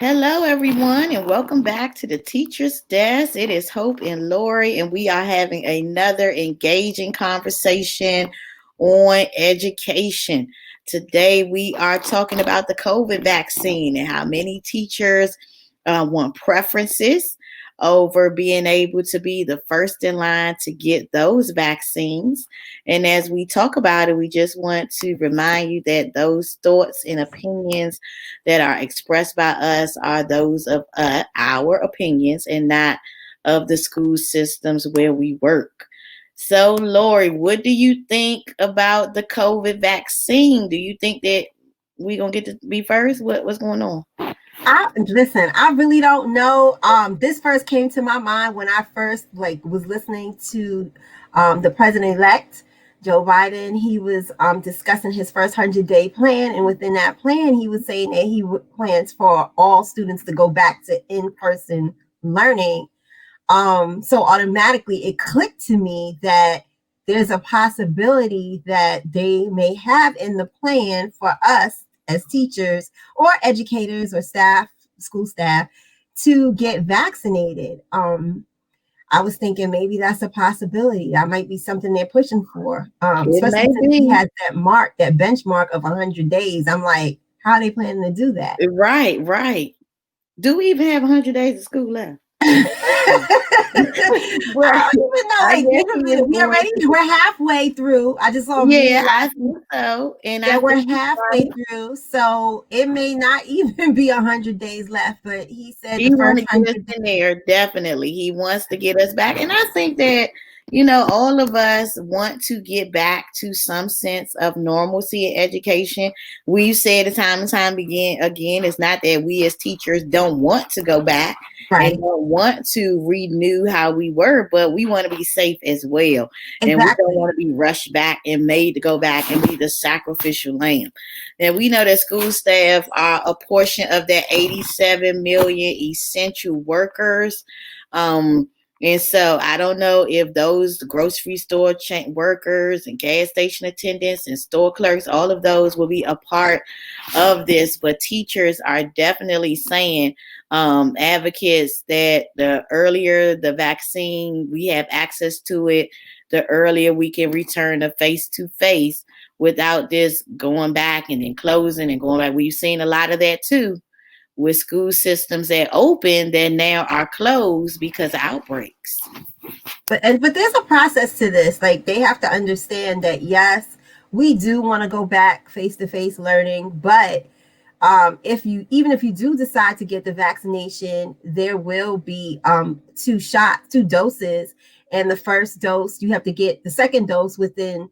Hello, everyone, and welcome back to the Teacher's Desk. It is Hope and Lori, and we are having another engaging conversation on education. Today, we are talking about the COVID vaccine and how many teachers want preferences over being able to be the first in line to get those vaccines. And as we talk about it, we just want to remind you that those thoughts and opinions that are expressed by us are those of our opinions and not of the school systems where we work. So, Lori, what do you think about the COVID vaccine? Do you think that we're gonna get to be first? What's going on? I really don't know. This first came to my mind when I first was listening to the president-elect Joe Biden. He was discussing his first 100-day plan, and within that plan, he was saying that plans for all students to go back to in-person learning. So automatically, it clicked to me that there's a possibility that they may have in the plan for us as teachers or educators or school staff, to get vaccinated. I was thinking maybe that's a possibility. That might be something they're pushing for, It especially may since he be. has that benchmark of 100 days. I'm like, how are they planning to do that? Right, right. Do we even have 100 days of school left? Well, I don't even know. We're halfway through. I just saw yeah, I think so. And that we're halfway through, so it may not even be 100 days left. But he said he wants to get us in there. Definitely, he wants to get us back. And I think that all of us want to get back to some sense of normalcy in education. We've said it time and time again. It's not that we as teachers don't want to go back. Right. And don't want to renew how we were, but we want to be safe as well. Exactly. And we don't want to be rushed back and made to go back and be the sacrificial lamb. And we know that school staff are a portion of that 87 million essential workers. And so I don't know if those grocery store chain workers and gas station attendants and store clerks, all of those will be a part of this. But teachers are definitely saying, advocates, that the earlier the vaccine we have access to it, the earlier we can return to face without this going back and then closing and going back. We've seen a lot of that too with school systems that open that now are closed because of outbreaks. But there's a process to this. Like, they have to understand that, yes, we do want to go back face-to-face learning, but if you do decide to get the vaccination, there will be two doses, and the first dose, you have to get the second dose within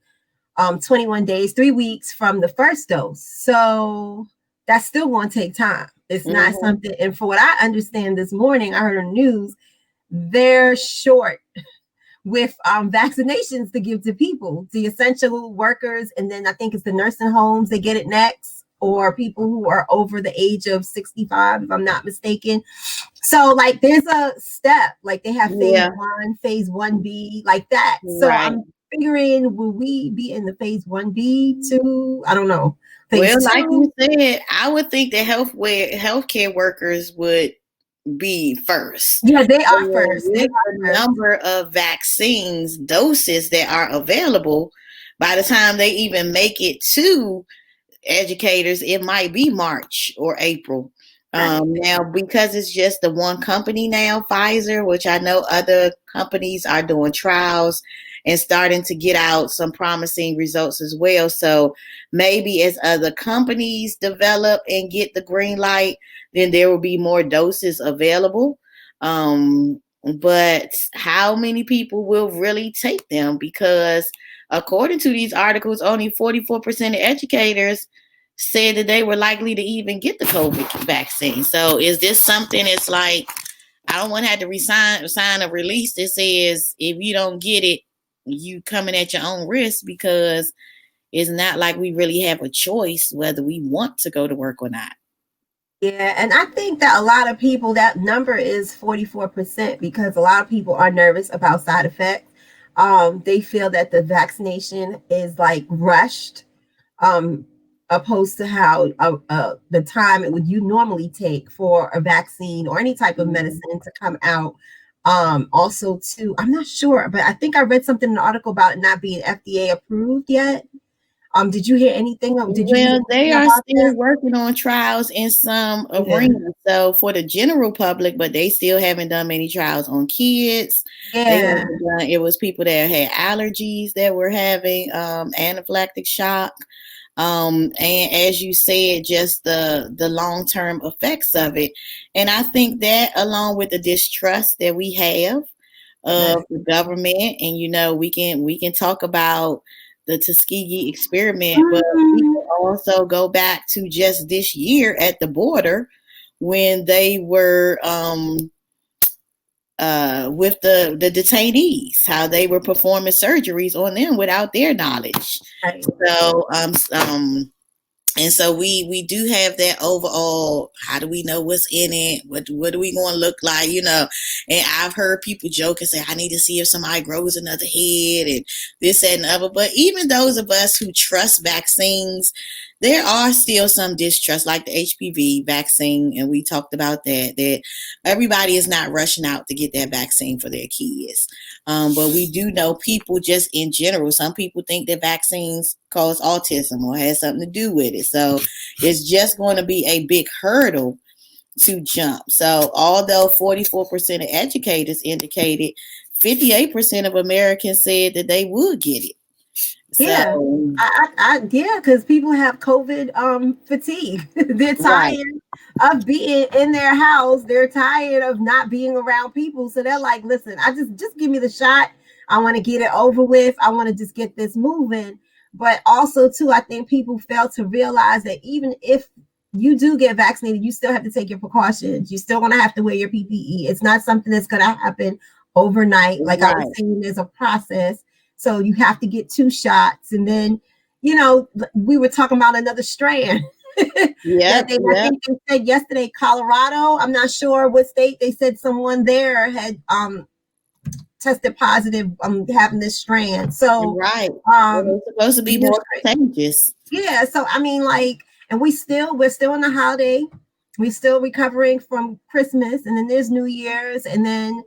21 days, 3 weeks from the first dose. So that's still going to take time. It's not something, and for what I understand this morning, I heard on the news, they're short with vaccinations to give to people, the essential workers, and then I think it's the nursing homes, they get it next, or people who are over the age of 65, if I'm not mistaken. So like there's a step, like they have phase 1, phase 1B, like that. So right. I'm figuring, will we be in the phase 1B too? I don't know. Phase 2? Like you said, I would think that healthcare workers would be first. Yeah, they are first. The number of vaccines doses that are available, by the time they even make it to educators, it might be March or April. Now, because it's just the one company now, Pfizer, which I know other companies are doing trials and starting to get out some promising results as well. So maybe as other companies develop and get the green light, then there will be more doses available. But how many people will really take them? Because according to these articles, only 44% of educators said that they were likely to even get the COVID vaccine. So is this something that's like, I don't want to have to sign a release that says if you don't get it, you coming at your own risk, because it's not like we really have a choice whether we want to go to work or not. Yeah, and I think that a lot of people, that number is 44%, because a lot of people are nervous about side effects. They feel that the vaccination is like rushed. opposed to how the time it would you normally take for a vaccine or any type of medicine to come out. Also, too, I'm not sure, but I think I read something in an article about it not being FDA approved yet. Did you hear anything? Did you read Well, they anything are about still that? working on trials in some Yeah. arenas. So for the general public, but they still haven't done many trials on kids. They Yeah. haven't done. It was people that had allergies that were having anaphylactic shock. And as you said, just the long term effects of it. And I think that along with the distrust that we have of the government, and we can talk about the Tuskegee experiment, but we can also go back to just this year at the border when they were with the detainees, how they were performing surgeries on them without their knowledge. Right. So and so we do have that overall, how do we know what's in it? What are we going to look like? And I've heard people joke and say, I need to see if somebody grows another head and this, that, and the other. But even those of us who trust vaccines, there are still some distrust, like the HPV vaccine, and we talked about that everybody is not rushing out to get that vaccine for their kids. But we do know people just in general, some people think that vaccines cause autism or has something to do with it. So it's just going to be a big hurdle to jump. So although 44% of educators indicated, 58% of Americans said that they would get it. Yeah, So, because people have COVID fatigue. They're right, tired of being in their house. They're tired of not being around people. So they're like, listen, I just give me the shot. I want to get it over with. I want to just get this moving. But also, too, I think people fail to realize that even if you do get vaccinated, you still have to take your precautions. You still going to have to wear your PPE. It's not something that's going to happen overnight. Like I was saying, there's a process. So you have to get 2 shots. And then, we were talking about another strand. yeah, I think they said yesterday, Colorado, I'm not sure what state, they said someone there had tested positive having this strand. So right. It's supposed to be more contagious. Yeah. So I mean, like, and we're still in the holiday. We're still recovering from Christmas, and then there's New Year's, and then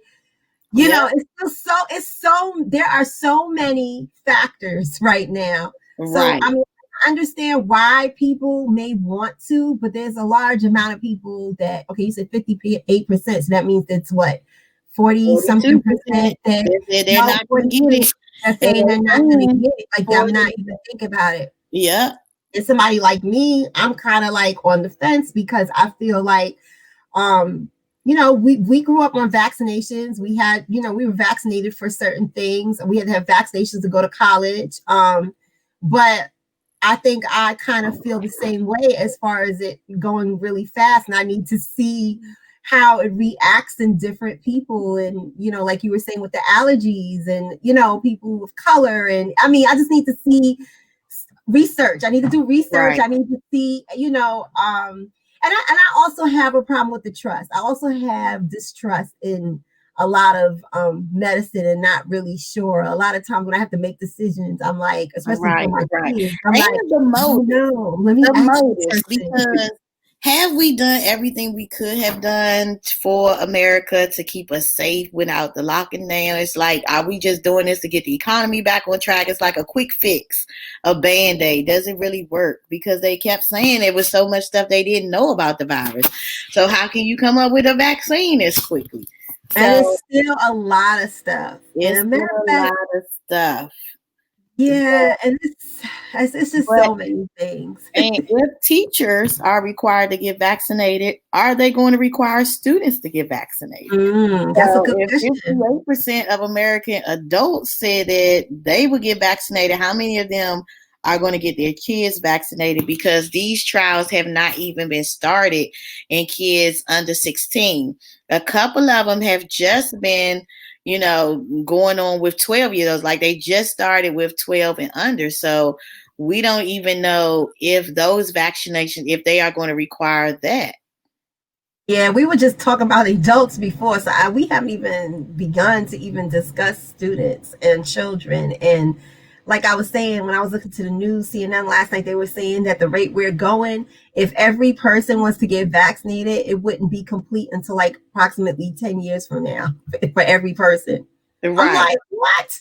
it's so there are so many factors right now. So Right. I mean, I understand why people may want to, but there's a large amount of people that, okay, you said 58%, so that means it's what, 40 something 42%. percent that They're not going to get it. are saying they're not going to get it. Like, I'm not 40. even think about it. Yeah. And somebody like me, I'm kind of like on the fence because I feel like we grew up on vaccinations. We had, we were vaccinated for certain things. We had to have vaccinations to go to college. But I think I kind of feel the same way as far as it going really fast. And I need to see how it reacts in different people. And, like you were saying with the allergies and, people with color. And I mean, I just need to see research. I need to do research. Right. I need to see, and I also have a problem with the trust. I also have distrust in a lot of medicine and not really sure. A lot of times when I have to make decisions, I'm like, especially for my kids, I'm like, the motive. no, let me ask this Because have we done everything we could have done for America to keep us safe without the locking down? It's like, are we just doing this to get the economy back on track? It's like a quick fix, a Band-Aid. Does it really work? Because they kept saying there was so much stuff they didn't know about the virus. So how can you come up with a vaccine as quickly? And it's still a lot of stuff. It's still a lot of stuff. Yeah, and it's just so many things. And if teachers are required to get vaccinated, are they going to require students to get vaccinated? That's a good question. If 58% of American adults said that they would get vaccinated, how many of them are going to get their kids vaccinated? Because these trials have not even been started in kids under 16. A couple of them have just been going on with 12-year-olds, like they just started with 12 and under. So we don't even know if those vaccinations, if they are going to require that. Yeah, we were just talking about adults before, so we haven't even begun to even discuss students and children. And like I was saying, when I was looking to the news, CNN last night, they were saying that the rate we're going, if every person was to get vaccinated, it wouldn't be complete until like approximately 10 years from now for every person. I'm Right. like, what?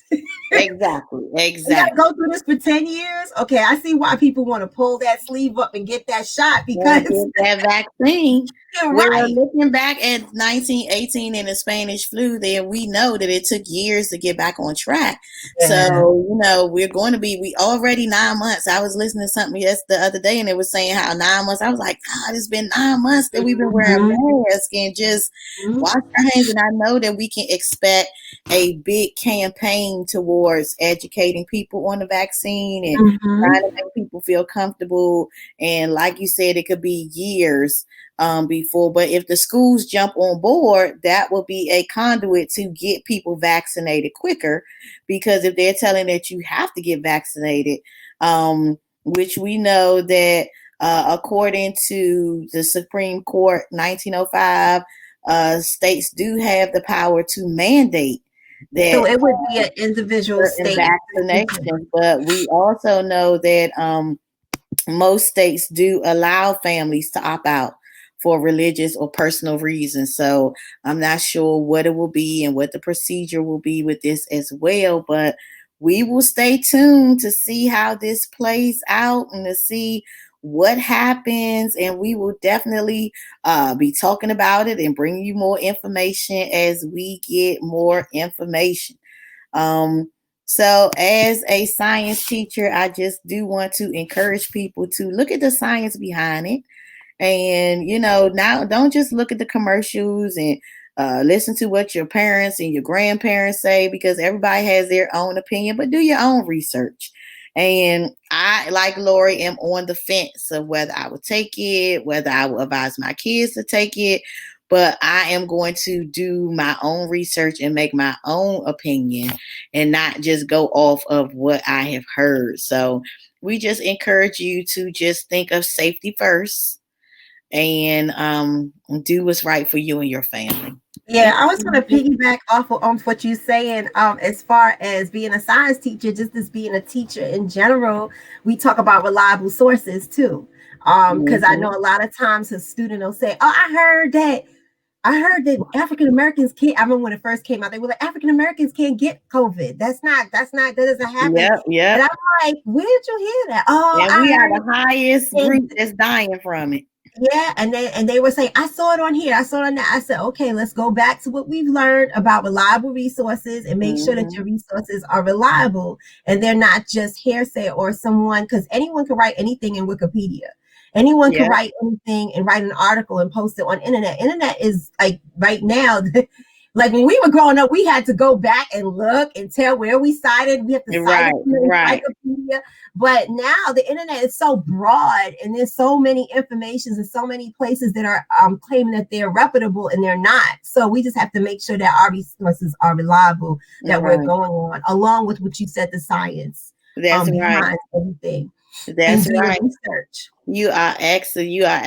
Exactly. We got to Exactly. go through this for 10 years? Okay, I see why people want to pull that sleeve up and get that shot And because get that vaccine. you're Well, right. looking back at 1918 and the Spanish flu, then we know that it took years to get back on track. Yeah. So, we already 9 months. I was listening to something the other day and it was saying how 9 months. I was like, God, it's been 9 months that we've been wearing Mm-hmm. masks and just wash our hands. And I know that we can expect a big campaign towards educating people on the vaccine and trying Mm-hmm. to make people feel comfortable. And like you said, it could be years before. But if the schools jump on board, that will be a conduit to get people vaccinated quicker. Because if they're telling that you have to get vaccinated, which we know that according to the Supreme Court 1905, states do have the power to mandate So that it would be an individual certain state decision. vaccinations. But we also know that most states do allow families to opt out for religious or personal reasons. So I'm not sure what it will be and what the procedure will be with this as well. But we will stay tuned to see how this plays out and to see what happens. And we will definitely be talking about it and bring you more information as we get more information. Um, so, as a science teacher, I just do want to encourage people to look at the science behind it. And, now don't just look at the commercials and listen to what your parents and your grandparents say because everybody has their own opinion, but do your own research. And I, like Lori, am on the fence of whether I would take it, whether I will advise my kids to take it. But I am going to do my own research and make my own opinion and not just go off of what I have heard. So we just encourage you to just think of safety first and do what's right for you and your family. Yeah, I was going to piggyback off of what you're saying. As far as being a science teacher, just as being a teacher in general, we talk about reliable sources too. Because I Mm-hmm. know a lot of times a student will say, "Oh, I heard that African Americans can't." I remember when it first came out, they were like, "African Americans can't get COVID. That doesn't happen." Yep, And yep. I'm like, "Where did you hear that?" "Oh, And we I are heard the highest it." group that's dying from it. Yeah, and they were saying, "I saw it on here, I saw it on that." I said, "Okay, let's go back to what we've learned about reliable resources and make sure that Mm-hmm. your resources are reliable and they're not just hearsay or someone, because anyone can write anything in Wikipedia. Anyone can Yep, write anything and write an article and post it on internet. Internet is like right now." Like when we were growing up, we had to go back and look and tell where we cited. We have to cite right, it from the right, encyclopedia. But now the internet is so broad and there's so many informations and so many places that are claiming that they're reputable and they're not. So we just have to make sure that our resources are reliable, that we're right. going on, along with what you said, the science That's right. behind everything, and That's do your right. research. You are excellent. You are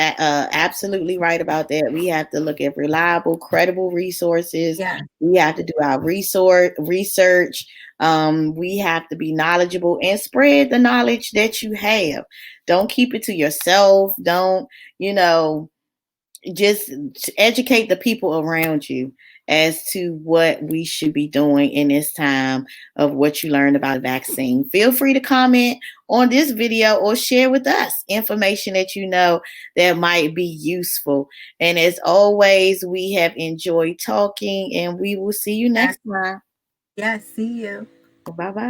absolutely right about that. We have to look at reliable, credible resources. Yeah. We have to do our research. We have to be knowledgeable and spread the knowledge that you have. Don't keep it to yourself. Don't, you know, just educate the people around you as to what we should be doing in this time of what you learned about the vaccine. Feel free to comment on this video or share with us information that you know that might be useful. And as always, we have enjoyed talking and we will see you Yes. next time. Yes. See you. Bye bye.